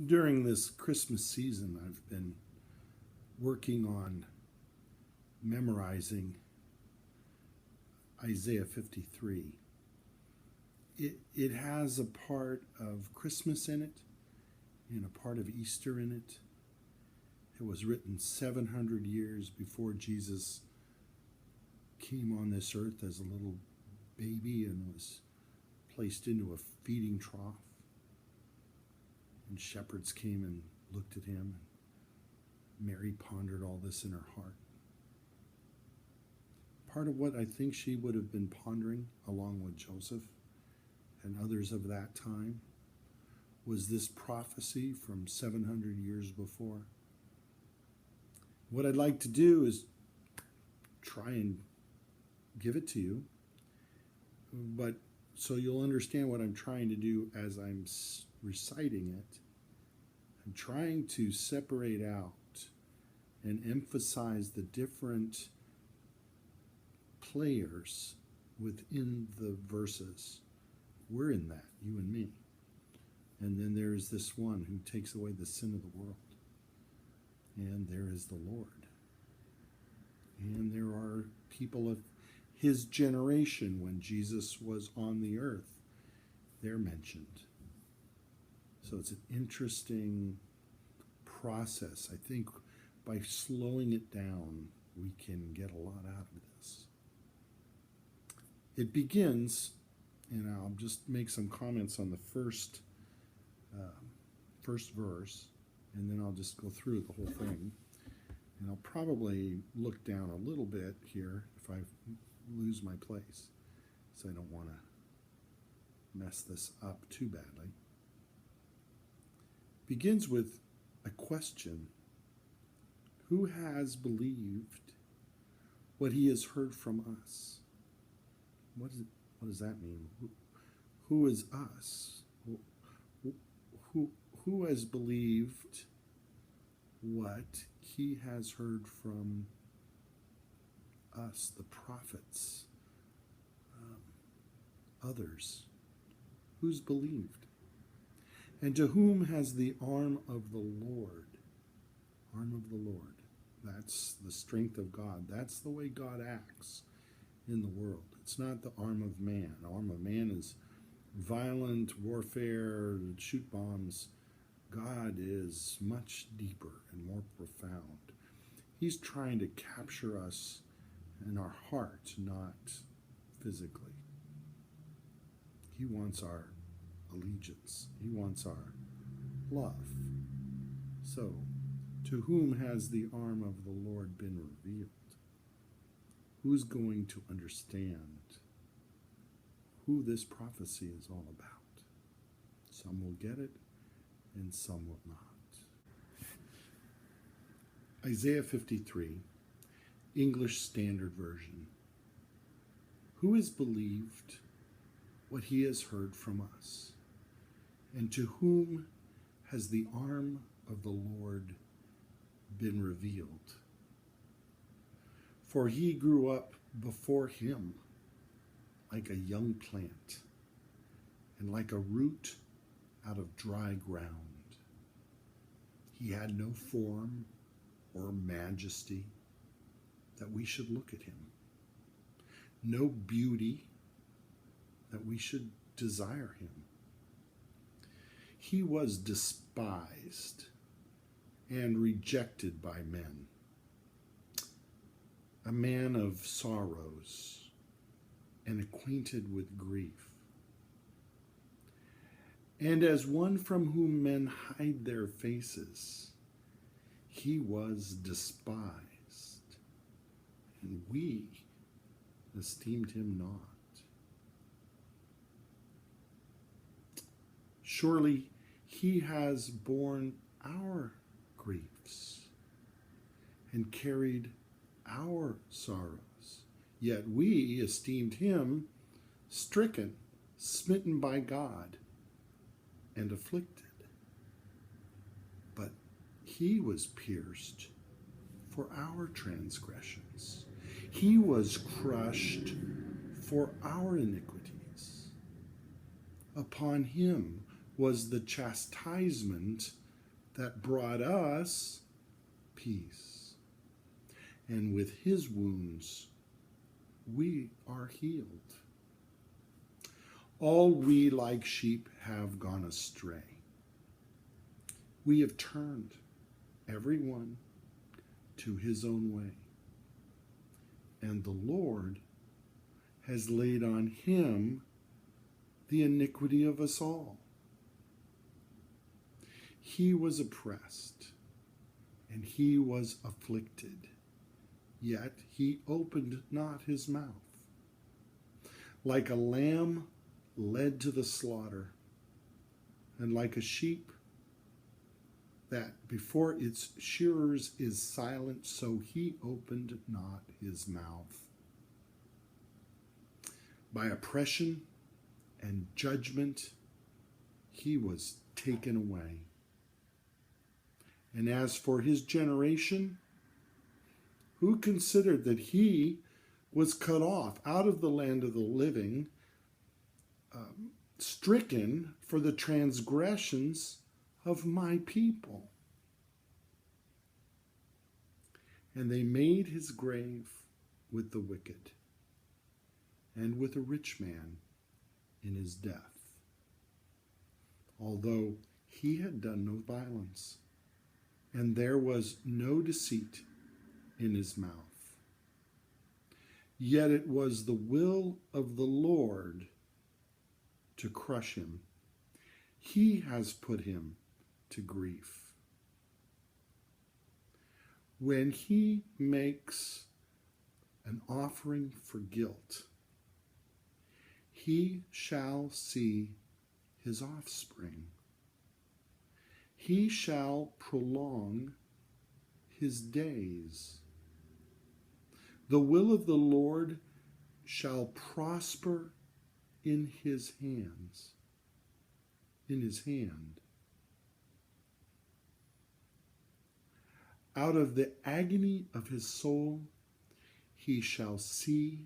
During this Christmas season, I've been working on memorizing Isaiah 53. It has a part of Christmas in it and a part of Easter in it. It was written 700 years before Jesus came on this earth as a little baby and was placed into a feeding trough. And shepherds came and looked at him. And Mary pondered all this in her heart. Part of what I think she would have been pondering, along with Joseph and others of that time, was this prophecy from 700 years before. What I'd like to do is try and give it to you, but so you'll understand what I'm trying to do as I'm reciting it. I'm trying to separate out and emphasize the different players within the verses. We're in that, you and me. And then there is this one who takes away the sin of the world. And there is the Lord. And there are people of his generation when Jesus was on the earth. They're mentioned. So it's an interesting process. I think by slowing it down, we can get a lot out of this. It begins, and I'll just make some comments on the first verse, and then I'll just go through the whole thing. And I'll probably look down a little bit here if I lose my place, so I don't want to mess this up too badly. Begins with a question. Who has believed what he has heard from us? What does that mean? Who is us? Who has believed what he has heard from us, the prophets, others? Who's believed? And to whom has the arm of the Lord? Arm of the Lord. That's the strength of God. That's the way God acts in the world. It's not the arm of man. The arm of man is violent warfare, shoot bombs. God is much deeper and more profound. He's trying to capture us in our heart, not physically. He wants our allegiance. He wants our love. So, to whom has the arm of the Lord been revealed? Who's going to understand who this prophecy is all about? Some will get it, and some will not. Isaiah 53, English Standard Version. Who has believed what he has heard from us? And to whom has the arm of the Lord been revealed? For he grew up before him like a young plant, and like a root out of dry ground. He had no form or majesty that we should look at him, no beauty that we should desire him. He was despised and rejected by men, a man of sorrows and acquainted with grief. And as one from whom men hide their faces, he was despised, and we esteemed him not. Surely he has borne our griefs and carried our sorrows, yet we esteemed him stricken, smitten by God, and afflicted. But he was pierced for our transgressions. He was crushed for our iniquities. Upon him was the chastisement that brought us peace. And with his wounds, we are healed. All we like sheep have gone astray. We have turned everyone to his own way. And the Lord has laid on him the iniquity of us all. He was oppressed and he was afflicted, yet he opened not his mouth. Like a lamb led to the slaughter, and like a sheep that before its shearers is silent, so he opened not his mouth. By oppression and judgment he was taken away. And as for his generation, who considered that he was cut off out of the land of the living, stricken for the transgressions of my people? And they made his grave with the wicked and with a rich man in his death, although he had done no violence, and there was no deceit in his mouth. Yet it was the will of the Lord to crush him. He has put him to grief. When he makes an offering for guilt, he shall see his offspring. He shall prolong his days. The will of the Lord shall prosper in his hands, in his hand. Out of the agony of his soul he shall see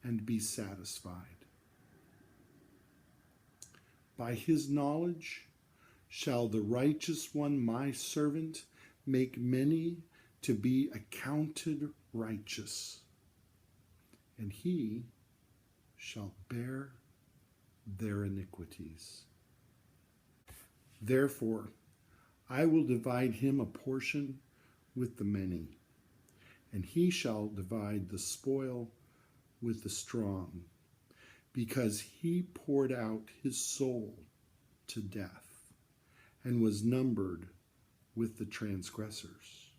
and be satisfied. By his knowledge shall the righteous one, my servant, make many to be accounted righteous, and he shall bear their iniquities. Therefore, I will divide him a portion with the many, and he shall divide the spoil with the strong, because he poured out his soul to death and was numbered with the transgressors.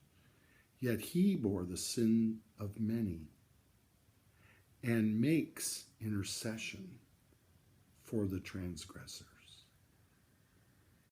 Yet he bore the sin of many and makes intercession for the transgressors.